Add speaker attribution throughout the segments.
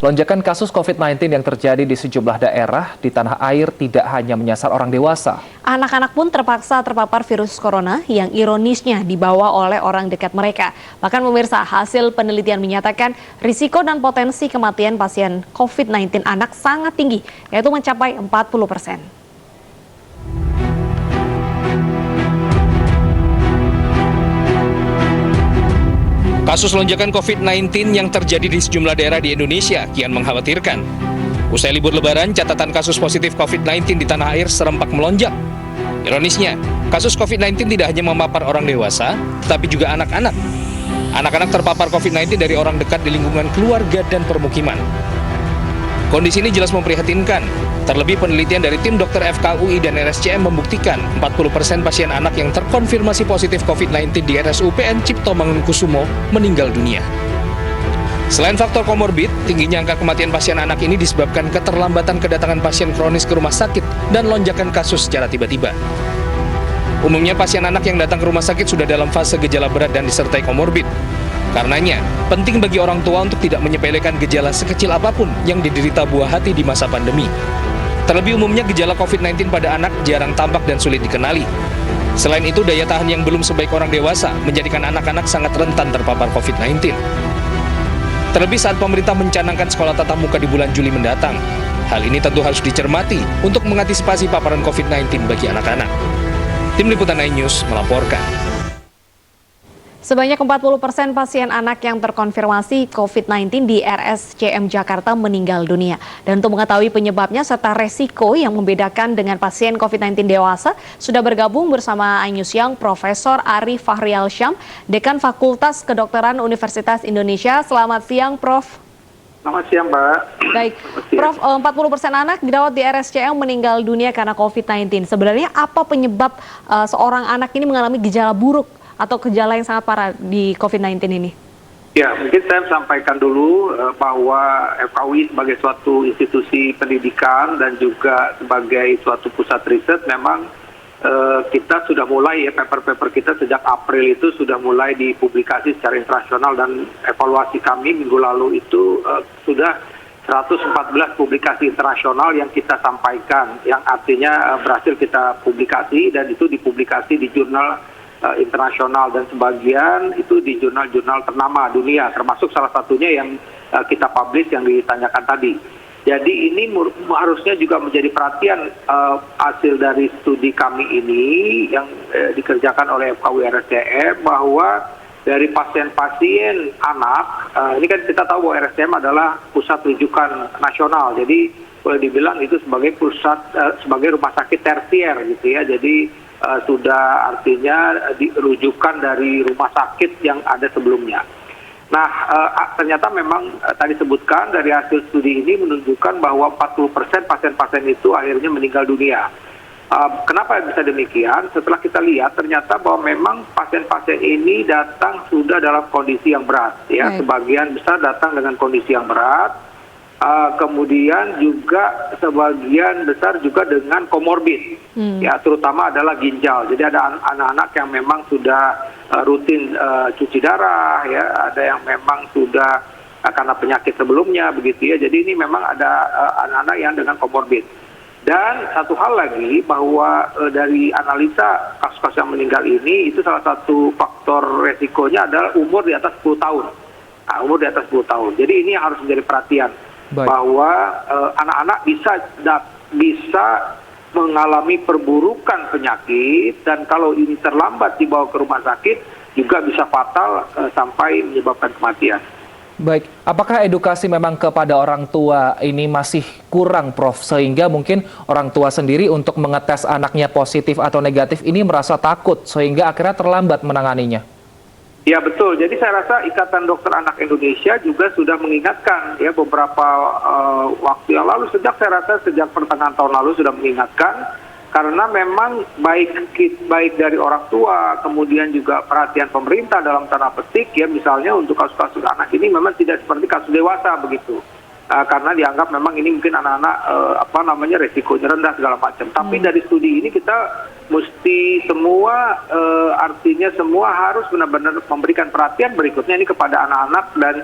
Speaker 1: Lonjakan kasus COVID-19 yang terjadi di sejumlah daerah di tanah air tidak hanya menyasar orang dewasa.
Speaker 2: Anak-anak pun terpaksa terpapar virus corona yang ironisnya dibawa oleh orang dekat mereka. Bahkan pemirsa, hasil penelitian menyatakan risiko dan potensi kematian pasien COVID-19 anak sangat tinggi, yaitu mencapai 40%.
Speaker 3: Kasus lonjakan COVID-19 yang terjadi di sejumlah daerah di Indonesia kian mengkhawatirkan. Usai libur Lebaran, catatan kasus positif COVID-19 di tanah air serempak melonjak. Ironisnya, kasus COVID-19 tidak hanya memapar orang dewasa, tetapi juga anak-anak. Anak-anak terpapar COVID-19 dari orang dekat di lingkungan keluarga dan permukiman. Kondisi ini jelas memprihatinkan. Terlebih penelitian dari tim dokter FKUI dan RSCM membuktikan 40% pasien anak yang terkonfirmasi positif COVID-19 di RSUPN Cipto Mangunkusumo meninggal dunia. Selain faktor komorbid, tingginya angka kematian pasien anak ini disebabkan keterlambatan kedatangan pasien kronis ke rumah sakit dan lonjakan kasus secara tiba-tiba. Umumnya pasien anak yang datang ke rumah sakit sudah dalam fase gejala berat dan disertai komorbid. Karenanya, penting bagi orang tua untuk tidak menyepelekan gejala sekecil apapun yang diderita buah hati di masa pandemi. Terlebih umumnya gejala COVID-19 pada anak jarang tampak dan sulit dikenali. Selain itu, daya tahan yang belum sebaik orang dewasa menjadikan anak-anak sangat rentan terpapar COVID-19. Terlebih saat pemerintah mencanangkan sekolah tatap muka di bulan Juli mendatang. Hal ini tentu harus dicermati untuk mengantisipasi paparan COVID-19 bagi anak-anak. Tim Liputan iNews melaporkan.
Speaker 2: Sebanyak 40% pasien anak yang terkonfirmasi COVID-19 di RSCM Jakarta meninggal dunia. Dan untuk mengetahui penyebabnya serta resiko yang membedakan dengan pasien COVID-19 dewasa, sudah bergabung bersama iNews Young Profesor Ari Fahrialsyam, Dekan Fakultas Kedokteran Universitas Indonesia. Selamat siang, Prof.
Speaker 4: Selamat siang, Mbak.
Speaker 2: Baik, Prof, 40% anak dirawat di RSCM meninggal dunia karena COVID-19. Sebenarnya apa penyebab seorang anak ini mengalami gejala buruk atau gejala yang sangat parah di COVID-19 ini?
Speaker 4: Ya, mungkin saya sampaikan dulu bahwa FKUI sebagai suatu institusi pendidikan dan juga sebagai suatu pusat riset memang kita sudah mulai ya, paper-paper kita sejak April itu sudah mulai dipublikasi secara internasional dan evaluasi kami minggu lalu itu sudah 114 publikasi internasional yang kita sampaikan, yang artinya berhasil kita publikasi dan itu dipublikasi di jurnal internasional dan sebagian itu di jurnal-jurnal ternama dunia, termasuk salah satunya yang kita publish yang ditanyakan tadi. Jadi ini harusnya juga menjadi perhatian hasil dari studi kami ini yang dikerjakan oleh FKUI RSCM bahwa dari pasien-pasien anak, ini kan kita tahu bahwa RSCM adalah pusat rujukan nasional, jadi boleh dibilang itu sebagai pusat sebagai rumah sakit tersier gitu ya. Jadi sudah artinya dirujukan dari rumah sakit yang ada sebelumnya. Nah, ternyata memang tadi sebutkan dari hasil studi ini menunjukkan bahwa 40% pasien-pasien itu akhirnya meninggal dunia. Kenapa bisa demikian? Setelah kita lihat ternyata bahwa memang pasien-pasien ini datang sudah dalam kondisi yang berat, ya. Sebagian besar datang dengan kondisi yang berat. Kemudian juga sebagian besar juga dengan komorbid, ya terutama adalah ginjal. Jadi ada anak-anak yang memang sudah rutin cuci darah, ya ada yang memang sudah karena penyakit sebelumnya begitu ya. Jadi ini memang ada anak-anak yang dengan komorbid. Dan satu hal lagi bahwa dari analisa kasus-kasus yang meninggal ini itu salah satu faktor resikonya adalah umur di atas 10 tahun. Nah, umur di atas 10 tahun. Jadi ini harus menjadi perhatian. Baik. Bahwa anak-anak bisa mengalami perburukan penyakit dan kalau ini terlambat dibawa ke rumah sakit juga bisa fatal sampai menyebabkan kematian.
Speaker 1: Baik, apakah edukasi memang kepada orang tua ini masih kurang, Prof? Sehingga mungkin orang tua sendiri untuk mengetes anaknya positif atau negatif ini merasa takut sehingga akhirnya terlambat menanganinya.
Speaker 4: Ya betul, jadi saya rasa Ikatan Dokter Anak Indonesia juga sudah mengingatkan ya beberapa waktu yang lalu, sejak pertengahan tahun lalu sudah mengingatkan karena memang baik dari orang tua, kemudian juga perhatian pemerintah dalam tanda petik ya misalnya untuk kasus-kasus anak ini memang tidak seperti kasus dewasa begitu. karena dianggap memang ini mungkin anak-anak resikonya rendah segala macam. Tapi dari studi ini kita mesti semua artinya semua harus benar-benar memberikan perhatian berikutnya ini kepada anak-anak dan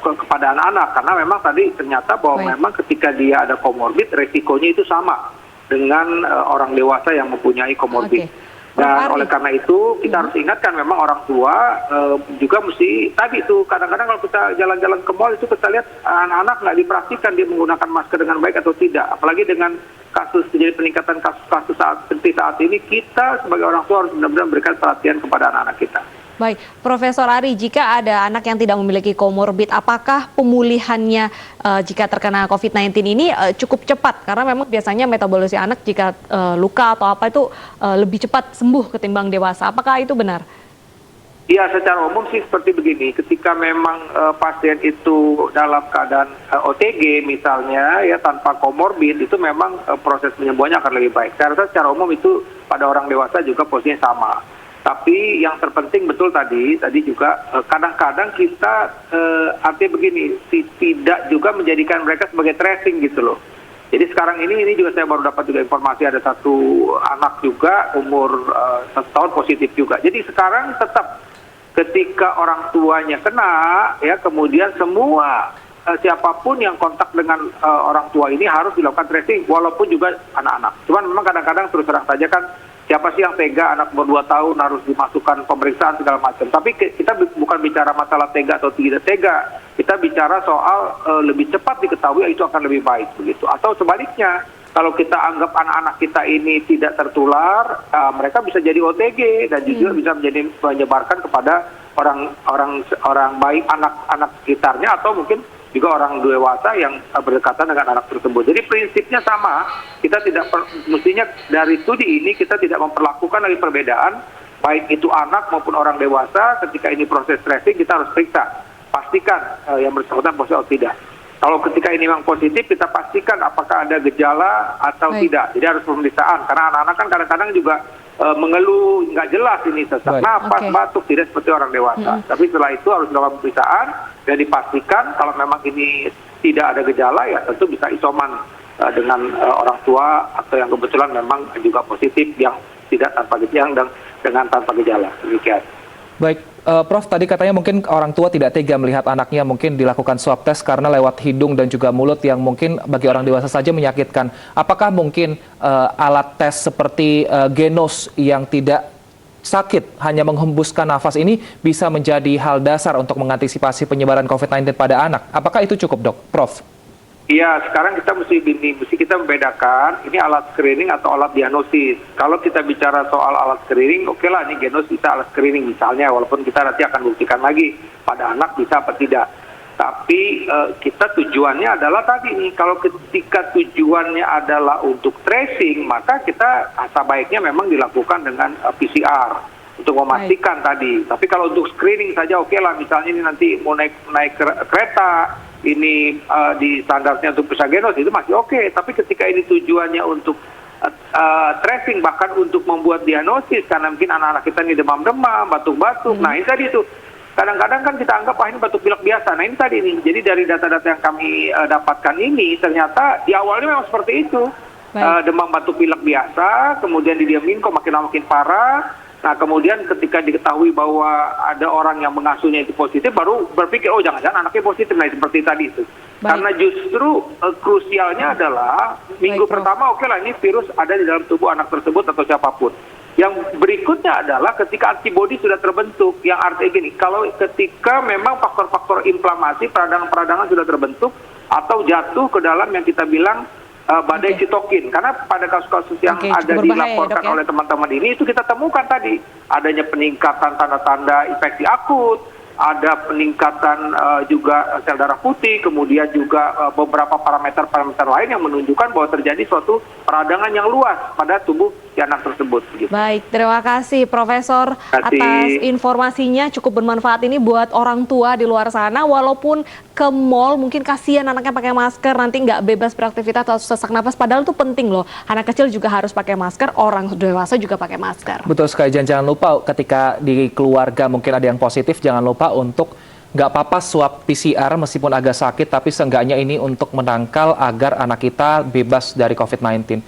Speaker 4: kepada anak-anak, karena memang tadi ternyata bahwa memang ketika dia ada komorbid resikonya itu sama dengan orang dewasa yang mempunyai komorbid. Dan oleh karena itu kita harus ingatkan memang orang tua juga mesti tadi tuh kadang-kadang kalau kita jalan-jalan ke mall itu kita lihat anak-anak nggak diperhatikan dia menggunakan masker dengan baik atau tidak. Apalagi dengan kasus terjadi peningkatan kasus-kasus seperti saat ini, kita sebagai orang tua harus benar-benar memberikan perhatian kepada anak-anak kita.
Speaker 2: Baik, Profesor Ari, jika ada anak yang tidak memiliki komorbid, apakah pemulihannya jika terkena COVID-19 ini cukup cepat? Karena memang biasanya metabolisme anak jika luka atau apa itu lebih cepat sembuh ketimbang dewasa. Apakah itu benar?
Speaker 4: Ya, secara umum sih seperti begini. Ketika memang pasien itu dalam keadaan OTG misalnya, ya tanpa komorbid, itu memang proses penyembuhannya akan lebih baik. Saya rasa secara umum itu pada orang dewasa juga posisinya sama. Tapi yang terpenting betul tadi juga kadang-kadang kita artinya begini, tidak juga menjadikan mereka sebagai tracing gitu loh. Jadi sekarang ini juga saya baru dapat juga informasi ada satu anak juga umur 1 tahun positif juga. Jadi sekarang tetap ketika orang tuanya kena, ya kemudian semua siapapun yang kontak dengan orang tua ini harus dilakukan tracing, walaupun juga anak-anak. Cuman memang kadang-kadang terus terang saja kan, siapa sih yang tega anak umur 2 tahun harus dimasukkan pemeriksaan segala macam. Tapi kita bukan bicara masalah tega atau tidak tega. Kita bicara soal lebih cepat diketahui itu akan lebih baik begitu. Atau sebaliknya, kalau kita anggap anak-anak kita ini tidak tertular, mereka bisa jadi OTG dan juga bisa menyebarkan kepada orang baik anak-anak sekitarnya atau mungkin juga orang dewasa yang berdekatan dengan anak tersebut. Jadi prinsipnya sama, kita tidak mestinya dari studi ini kita tidak memperlakukan lagi perbedaan, baik itu anak maupun orang dewasa. Ketika ini proses tracing kita harus periksa, pastikan yang bersangkutan positif atau tidak. Kalau ketika ini memang positif, kita pastikan apakah ada gejala atau tidak. Jadi harus pemeriksaan, karena anak-anak kan kadang-kadang juga mengeluh nggak jelas ini sesak napas, batuk, tidak seperti orang dewasa. Tapi setelah itu harus dilakukan pemeriksaan dan dipastikan kalau memang ini tidak ada gejala, ya tentu bisa isoman dengan orang tua atau yang kebetulan memang juga positif yang tidak tanpa gejala dan dengan tanpa gejala. Demikian.
Speaker 1: Baik, Prof, tadi katanya mungkin orang tua tidak tega melihat anaknya mungkin dilakukan swab test karena lewat hidung dan juga mulut yang mungkin bagi orang dewasa saja menyakitkan. Apakah mungkin alat tes seperti Genos yang tidak sakit, hanya menghembuskan nafas ini bisa menjadi hal dasar untuk mengantisipasi penyebaran COVID-19 pada anak? Apakah itu cukup, Dok? Prof?
Speaker 4: Iya, sekarang kita mesti kita membedakan ini alat screening atau alat diagnosis. Kalau kita bicara soal alat screening, oke lah, ini Genos bisa alat screening misalnya, walaupun kita nanti akan buktikan lagi pada anak bisa apa tidak. Tapi kita tujuannya adalah tadi nih, kalau ketika tujuannya adalah untuk tracing, maka kita baiknya memang dilakukan dengan PCR untuk memastikan tadi. Tapi kalau untuk screening saja oke lah, misalnya ini nanti mau naik kereta, ini di standarnya untuk periksa Genos itu masih oke. Tapi ketika ini tujuannya untuk tracing, bahkan untuk membuat diagnosis, karena mungkin anak-anak kita ini demam-demam, batuk-batuk, nah ini tadi itu. Kadang-kadang kan kita anggap, ini batuk pilek biasa. Nah ini tadi nih, jadi dari data-data yang kami dapatkan ini, ternyata di awalnya memang seperti itu. Demam batuk pilek biasa, kemudian didiamin kok makin lama makin parah. Nah kemudian ketika diketahui bahwa ada orang yang mengasuhnya itu positif, baru berpikir, oh jangan-jangan anaknya positif. Nah seperti tadi itu. Karena justru krusialnya adalah minggu pertama oke lah ini virus ada di dalam tubuh anak tersebut atau siapapun. Yang berikutnya adalah ketika antibodi sudah terbentuk, yang artinya gini, kalau ketika memang faktor-faktor inflamasi, peradangan-peradangan sudah terbentuk, atau jatuh ke dalam yang kita bilang badai sitokin. Karena pada kasus-kasus yang ada dilaporkan oleh teman-teman ini, itu kita temukan tadi, adanya peningkatan tanda-tanda infeksi akut, ada peningkatan juga sel darah putih, kemudian juga beberapa parameter-parameter lain yang menunjukkan bahwa terjadi suatu peradangan yang luas pada tubuh si anak tersebut. Gitu.
Speaker 2: Baik, terima kasih Profesor atas informasinya, cukup bermanfaat ini buat orang tua di luar sana, walaupun ke mall mungkin kasihan anaknya pakai masker, nanti nggak bebas beraktivitas atau sesak napas, padahal itu penting loh, anak kecil juga harus pakai masker, orang dewasa juga pakai masker.
Speaker 1: Betul sekali, jangan lupa ketika di keluarga mungkin ada yang positif, jangan lupa untuk nggak apa-apa swab PCR meskipun agak sakit, tapi seenggaknya ini untuk menangkal agar anak kita bebas dari COVID-19.